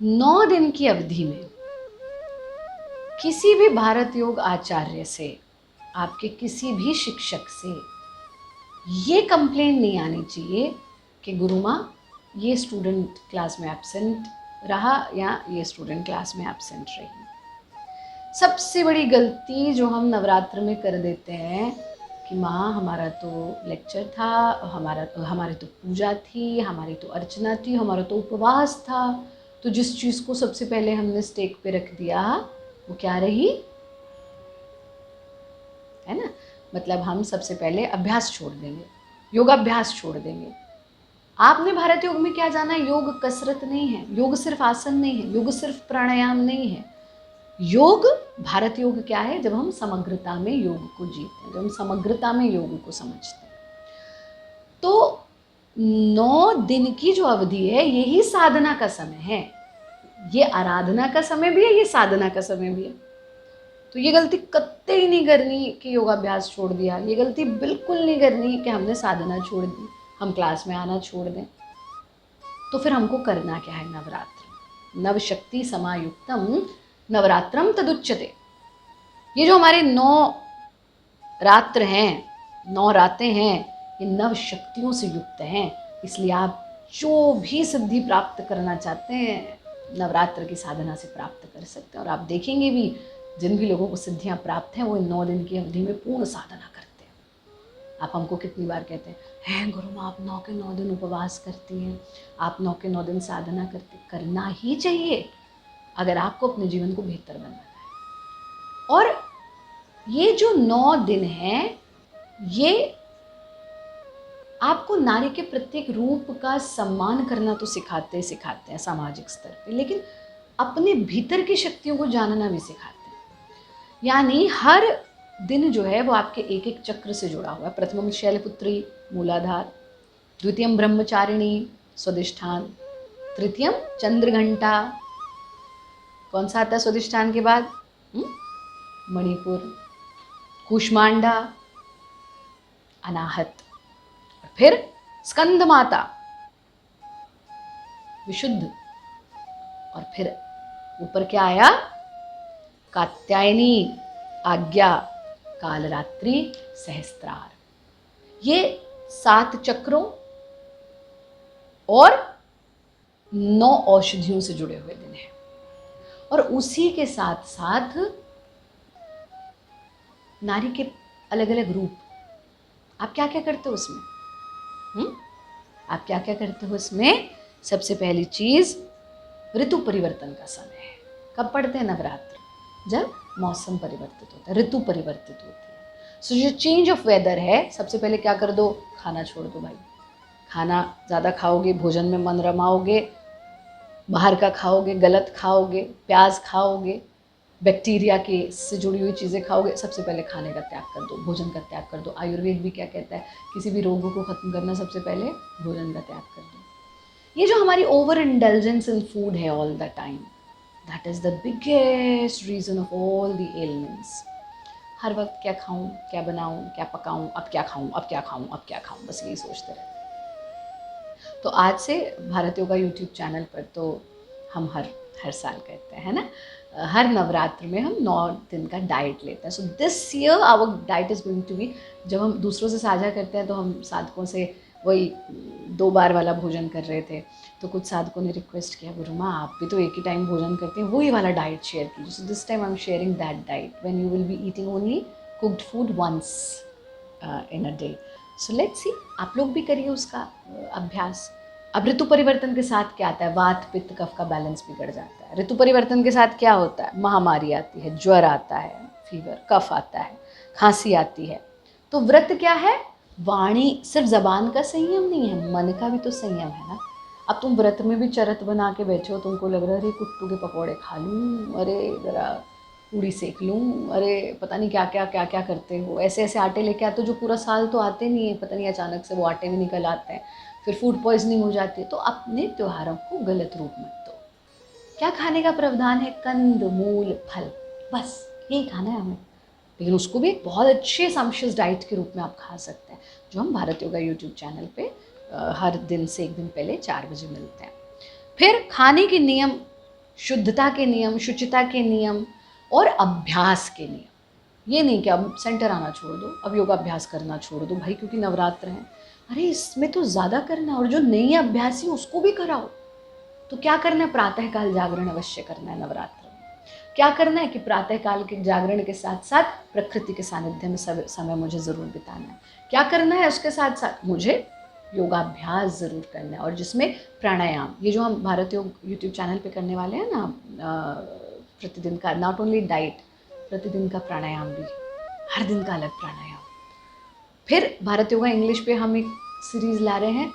9 दिन की अवधि में किसी भी भारत योग आचार्य से, आपके किसी भी शिक्षक से ये कंप्लेंट नहीं आनी चाहिए कि गुरु माँ ये स्टूडेंट क्लास में एब्सेंट रहा या ये स्टूडेंट क्लास में एब्सेंट रही। सबसे बड़ी गलती जो हम नवरात्र में कर देते हैं कि माँ हमारा तो लेक्चर था, हमारी तो पूजा थी, हमारी तो अर्चना थी, हमारा तो उपवास था, तो जिस चीज़ को सबसे पहले हमने स्टेक पे रख दिया वो क्या रही, है ना। मतलब हम सबसे पहले अभ्यास छोड़ देंगे, योगाभ्यास छोड़ देंगे। आपने भारत योग में क्या जाना, योग कसरत नहीं है, योग सिर्फ आसन नहीं है, योग सिर्फ प्राणायाम नहीं है। योग, भारत योग क्या है, जब हम समग्रता में योग को जीते हैं, जब हम समग्रता में योग को समझते हैं। तो 9 दिन की जो अवधि है यही साधना का समय है, ये आराधना का समय भी है, ये साधना का समय भी है। तो ये गलती कत्ते ही नहीं करनी कि योगाभ्यास छोड़ दिया, ये गलती बिल्कुल नहीं करनी कि हमने साधना छोड़ दी, हम क्लास में आना छोड़ दें। तो फिर हमको करना क्या है, नवरात्र नव शक्ति समायुक्तम नवरात्रम तदुच्यते। ये जो हमारे 9 रात्र हैं, 9 रातें हैं, ये नव शक्तियों से युक्त हैं। इसलिए आप जो भी सिद्धि प्राप्त करना चाहते हैं नवरात्र की साधना से प्राप्त कर सकते हैं। और आप देखेंगे भी जिन भी लोगों को सिद्धियां प्राप्त हैं वो 9 दिन की अवधि में पूर्ण साधना करते हैं। आप हमको कितनी बार कहते हैं गुरु माँ आप 9 के 9 दिन उपवास करती हैं, आप 9 के 9 दिन साधना करती, करना ही चाहिए अगर आपको अपने जीवन को बेहतर बनाना है। और ये जो 9 दिन हैं ये आपको नारी के प्रत्येक रूप का सम्मान करना तो सिखाते हैं सामाजिक स्तर पे, लेकिन अपने भीतर की शक्तियों को जानना भी सिखाते हैं। यानी हर दिन जो है वो आपके एक एक चक्र से जुड़ा हुआ है। प्रथमम शैलपुत्री मूलाधार, द्वितीयम ब्रह्मचारिणी स्वादिष्ठान, तृतीयम चंद्रघंटा, कौन सा आता है स्वादिष्ठान के बाद, मणिपुर, कूष्मांडा, अनाहत, और फिर स्कंद माता, विशुद्ध, और फिर ऊपर क्या आया, कात्यायनी, आज्ञा, कालरात्रि, सहस्त्रार। ये 7 चक्रों और 9 औषधियों से जुड़े हुए दिन हैं। और उसी के साथ साथ नारी के अलग अलग रूप। आप क्या क्या करते हो उसमें, आप क्या क्या करते हो उसमें। सबसे पहली चीज ऋतु परिवर्तन का समय है। कब पढ़ते हैं नवरात्र, जब मौसम परिवर्तित होता है, ऋतु परिवर्तित होती है। सो जो चेंज ऑफ वेदर है, सबसे पहले क्या कर दो, खाना छोड़ दो भाई। खाना ज़्यादा खाओगे, भोजन में मन रमाओगे, बाहर का खाओगे, गलत खाओगे, प्याज खाओगे, बैक्टीरिया के से जुड़ी हुई चीज़ें खाओगे, सबसे पहले खाने का त्याग कर दो, भोजन का त्याग कर दो। आयुर्वेद भी क्या कहता है, किसी भी रोगों को ख़त्म करना सबसे पहले भोजन का त्याग कर दो। ये जो हमारी ओवर इंडल्जेंस इन फूड है all the time, that is the biggest reason of all the elements. हर वक्त क्या खाऊं, क्या बनाऊं, क्या पकाऊं, अब क्या खाऊं, अब क्या खाऊं, अब क्या खाऊं, बस यही सोचते रहते हैं। तो आज से भारत योगा यूट्यूब चैनल पर तो हम हर साल कहते हैं ना, हर नवरात्र में हम 9 दिन का डाइट लेते हैं। So this year our diet is going to be, जब हम दूसरों से साझा करते हैं तो हम साधकों से वही 2 बार वाला भोजन कर रहे थे, तो कुछ साधकों ने रिक्वेस्ट किया गुरु माँ आप भी तो एक ही टाइम भोजन करते हैं, वही वाला डाइट शेयर कीजिए। So this time I am sharing that diet when you will be eating only cooked food once in a day. So let's see, आप लोग भी करिए उसका अभ्यास। अब ऋतु परिवर्तन के साथ क्या आता है, वात पित्त कफ का बैलेंस बिगड़ जाता है। ऋतु परिवर्तन के साथ क्या होता है, महामारी आती है, ज्वर आता है, फीवर, कफ आता है, खांसी आती है। तो व्रत क्या है, वाणी, सिर्फ जबान का संयम नहीं है, मन का भी तो संयम है ना। अब तुम व्रत में भी चरत बना के बैठे हो, तुमको लग रहा है अरे कुट्टू के पकौड़े खा लूँ, अरे ज़रा पूड़ी सेक लूँ, अरे पता नहीं क्या क्या करते हो, ऐसे ऐसे आटे लेके आते हो जो पूरा साल तो आते नहीं है, पता नहीं अचानक से वो आटे भी निकल आते हैं, फिर फूड पॉइजनिंग हो जाती है। तो अपने त्योहारों को गलत रूप मत दो। क्या खाने का प्रावधान है, कंद मूल फल, बस यही खाना है हमें। लेकिन उसको भी एक बहुत अच्छे सॉम्पशियस डाइट के रूप में आप खा सकते हैं, जो हम भारत योगा यूट्यूब चैनल पे हर दिन से एक दिन पहले 4 बजे मिलते हैं। फिर खाने के नियम शुद्धता के नियम, शुचिता के नियम और अभ्यास के नियम। ये नहीं कि अब सेंटर आना छोड़ दो, अब योगाभ्यास करना छोड़ दो भाई क्योंकि नवरात्र हैं। अरे इसमें तो ज़्यादा करना है, और जो नई अभ्यासी उसको भी कराओ। तो क्या करना है, प्रातःकाल जागरण अवश्य करना है नवरात्र में। क्या करना है कि प्रातःकाल के जागरण के साथ साथ प्रकृति के सानिध्य में समय मुझे ज़रूर बिताना है। क्या करना है उसके साथ साथ मुझे योगाभ्यास ज़रूर करना है, और जिसमें प्राणायाम, ये जो हम भारत योग यूट्यूब चैनल पे करने वाले हैं ना, प्रतिदिन का, नॉट ओनली डाइट, प्रतिदिन का प्राणायाम भी, हर दिन का अलग प्राणायाम। फिर भारत योगा इंग्लिश पे हम एक सीरीज़ ला रहे हैं,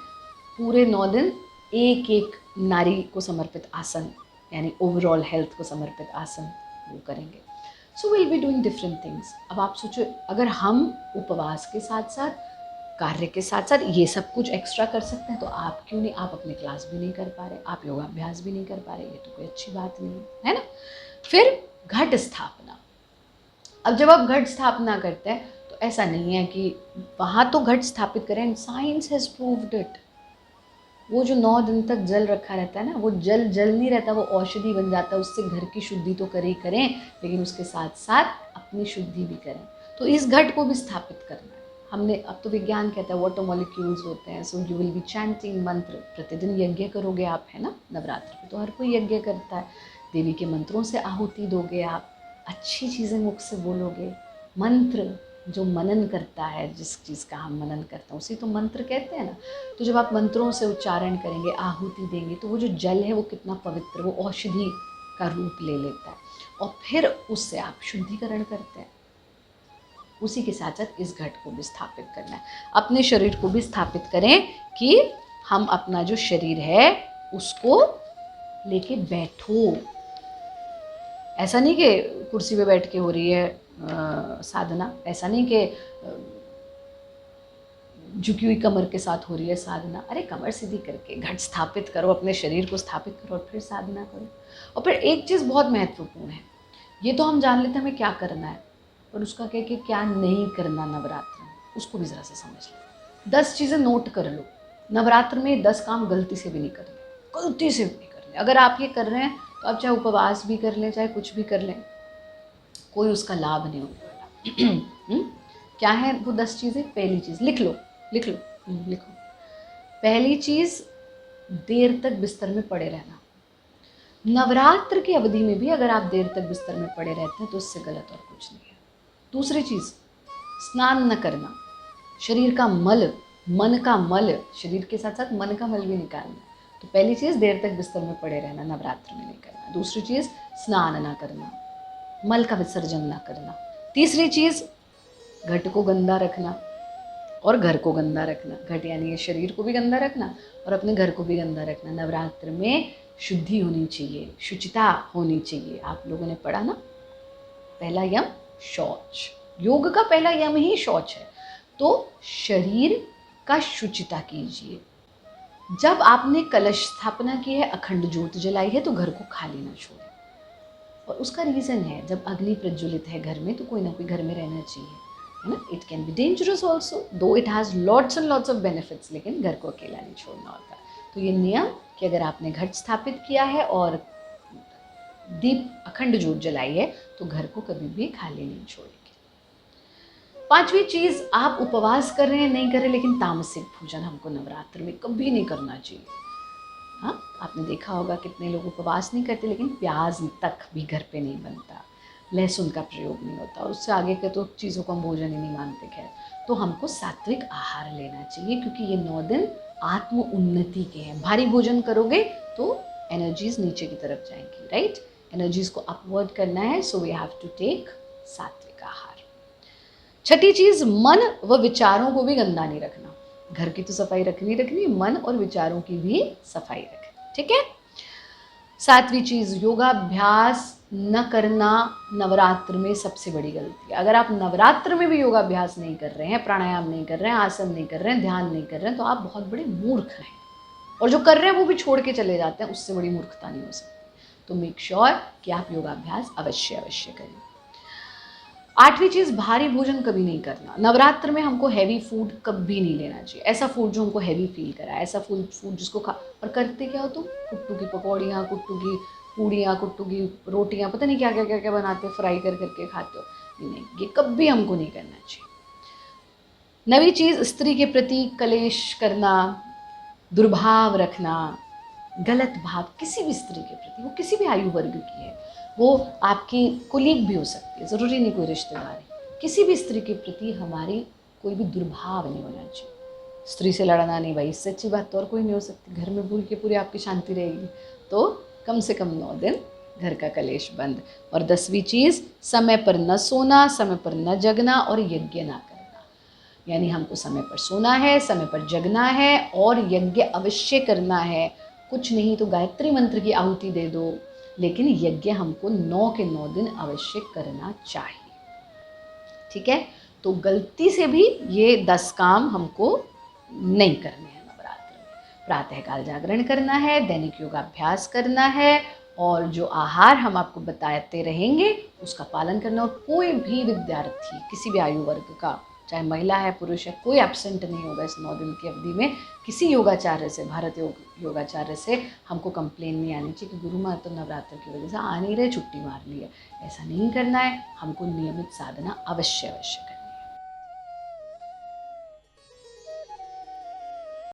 पूरे 9 दिन एक एक नारी को समर्पित आसन, यानी ओवरऑल हेल्थ को समर्पित आसन वो करेंगे। So will be doing different things. अब आप सोचो, अगर हम उपवास के साथ साथ, कार्य के साथ साथ ये सब कुछ एक्स्ट्रा कर सकते हैं, तो आप क्यों नहीं? आप अपनी क्लास भी नहीं कर पा रहे, आप योगाभ्यास भी नहीं कर पा रहे, ये तो कोई अच्छी बात नहीं है ना। फिर घट स्थापना। अब जब आप घट स्थापना करते हैं तो ऐसा नहीं है कि वहाँ तो घट स्थापित करें, साइंस हैज़ प्रूव्ड इट। वो जो 9 दिन तक जल रखा रहता है ना, वो जल नहीं रहता, वो औषधि बन जाता है। उससे घर की शुद्धि तो करें, लेकिन उसके साथ साथ अपनी शुद्धि भी करें। तो इस घट को भी स्थापित करना है हमने। अब तो विज्ञान कहता है वाटर मॉलिक्यूल्स होते हैं। So you will B chanting मंत्र, प्रतिदिन यज्ञ करोगे आप, है ना। नवरात्र में तो हर कोई यज्ञ करता है, देवी के मंत्रों से आहुति दोगे आप, अच्छी चीज़ें मुख से बोलोगे। मंत्र जो मनन करता है, जिस चीज़ का हम मनन करते हैं उसी तो मंत्र कहते हैं ना। तो जब आप मंत्रों से उच्चारण करेंगे, आहुति देंगे, तो वो जो जल है वो कितना पवित्र, वो औषधि का रूप ले लेता है, और फिर उससे आप शुद्धिकरण करते हैं। उसी के साथ साथ इस घट को भी स्थापित करना है। अपने शरीर को भी स्थापित करें कि हम अपना जो शरीर है उसको लेके बैठो। ऐसा नहीं कि कुर्सी पे बैठ के हो रही है साधना, ऐसा नहीं कि झुकी हुई कमर के साथ हो रही है साधना। अरे कमर सीधी करके घट स्थापित करो, अपने शरीर को स्थापित करो, और फिर साधना करो। और फिर एक चीज़ बहुत महत्वपूर्ण है, ये तो हम जान लेते हैं हमें क्या करना है, पर उसका क्या नहीं करना नवरात्र में, उसको भी ज़रा सा समझ लो। 10 चीज़ें नोट कर लो। नवरात्र में 10 काम गलती से भी नहीं करने, गलती से भी नहीं करने। अगर आप ये कर रहे हैं तो आप चाहे उपवास भी कर लें, चाहे कुछ भी कर लें, कोई उसका लाभ नहीं होने वाला। क्या है वो 10 चीज़ें? पहली चीज़ लिख लो, लिखो। पहली चीज़, देर तक बिस्तर में पड़े रहना। नवरात्र की अवधि में भी अगर आप देर तक बिस्तर में पड़े रहते हैं तो उससे गलत और कुछ नहीं है। दूसरी चीज़, स्नान न करना। शरीर का मल, मन का मल, शरीर के साथ साथ मन का मल भी निकालना। तो पहली चीज़, देर तक बिस्तर में पड़े रहना, नवरात्र में नहीं करना। दूसरी चीज़, स्नान ना करना, मल का विसर्जन ना करना। तीसरी चीज़, घट को गंदा रखना और घर को गंदा रखना। घट यानी ये शरीर को भी गंदा रखना और अपने घर को भी गंदा रखना। नवरात्र में शुद्धि होनी चाहिए, शुचिता होनी चाहिए। आप लोगों ने पढ़ा ना, पहला यम शौच, योग का पहला यम ही शौच है। तो शरीर का शुचिता कीजिए। जब आपने कलश स्थापना की है, अखंड ज्योत जलाई है, तो घर को खाली ना छोड़ें। और उसका रीज़न है, जब अग्नि प्रज्वलित है घर में तो कोई ना कोई घर में रहना चाहिए, है ना। It can be dangerous also, though it has lots and lots of benefits, लेकिन घर को अकेला नहीं छोड़ना होता। तो ये नियम कि अगर आपने घट स्थापित किया है और दीप अखंड ज्योत जलाई है तो घर को कभी भी खाली नहीं छोड़ेंगे। पांचवी चीज़, आप उपवास कर रहे हैं, नहीं कर रहे, लेकिन तामसिक भोजन हमको नवरात्र में कभी नहीं करना चाहिए। हाँ, आपने देखा होगा कितने लोग उपवास नहीं करते, लेकिन प्याज तक भी घर पे नहीं बनता, लहसुन का प्रयोग नहीं होता, और उससे आगे के तो चीज़ों को हम भोजन ही नहीं मानते। खैर, तो हमको सात्विक आहार लेना चाहिए, क्योंकि ये 9 दिन आत्म उन्नति के हैं। भारी भोजन करोगे तो एनर्जीज नीचे की तरफ जाएंगी, राइट। एनर्जीज को अपवर्ड करना है, so we have to take सात्विक आहार। छठी चीज़, मन व विचारों को भी गंदा नहीं रखना। घर की तो सफाई रखनी, मन और विचारों की भी सफाई रखनी, ठीक है। सातवीं चीज़, योगाभ्यास न करना नवरात्र में सबसे बड़ी गलती है। अगर आप नवरात्र में भी योगाभ्यास नहीं कर रहे हैं, प्राणायाम नहीं कर रहे हैं, आसन नहीं कर रहे हैं, ध्यान नहीं कर रहे हैं, तो आप बहुत बड़े मूर्ख हैं। और जो कर रहे हैं वो भी छोड़ के चले जाते हैं, उससे बड़ी मूर्खता नहीं हो सकती। तो मेक श्योर कि आप योगाभ्यास अवश्य करें। आठवीं चीज़, भारी भोजन कभी नहीं करना। नवरात्र में हमको हैवी फूड कभी नहीं लेना चाहिए। ऐसा फूड जो हमको हैवी फील करा, ऐसा फूड जिसको खा, और करते क्या हो तुम, कुट्टू की पकौड़ियाँ, कुट्टू की पूड़ियाँ, कुट्टू की रोटियाँ, पता नहीं क्या क्या क्या क्या बनाते हो, फ्राई कर करके खाते हो। नहीं, ये कभी हमको नहीं करना चाहिए। नवी चीज़, स्त्री के प्रति कलेश करना, दुर्भाव रखना, गलत भाव किसी भी स्त्री के प्रति, वो किसी भी आयु वर्ग की है, वो आपकी कुलीग भी हो सकती है, ज़रूरी नहीं कोई रिश्तेदार है। किसी भी स्त्री के प्रति हमारी कोई भी दुर्भाव नहीं होना चाहिए। स्त्री से लड़ना नहीं भाई, इससे अच्छी बात तो और कोई नहीं हो सकती। घर में भूल के पूरी आपकी शांति रहेगी। तो कम से कम 9 दिन घर का कलेश बंद। और 10वीं चीज़, समय पर न सोना, समय पर न जगना और यज्ञ ना करना। यानी हमको समय पर सोना है, समय पर जगना है और यज्ञ अवश्य करना है। कुछ नहीं तो गायत्री मंत्र की आहुति दे दो, लेकिन यज्ञ हमको 9 के 9 दिन अवश्य करना चाहिए। ठीक है, तो गलती से भी ये 10 काम हमको नहीं करने हैं नवरात्र में। प्रातःकाल जागरण करना है, दैनिक योगाभ्यास करना है और जो आहार हम आपको बताते रहेंगे उसका पालन करना। और कोई भी विद्यार्थी किसी भी आयु वर्ग का, चाहे महिला है पुरुष है, कोई एब्सेंट नहीं होगा इस 9 दिन की अवधि में। किसी योगाचार्य से, भारत योगाचार्य से हमको कंप्लेन नहीं आनी चाहिए कि गुरु माँ तो नवरात्र की वजह से आ नहीं रहे, छुट्टी मार ली है। ऐसा नहीं करना है, हमको नियमित साधना अवश्य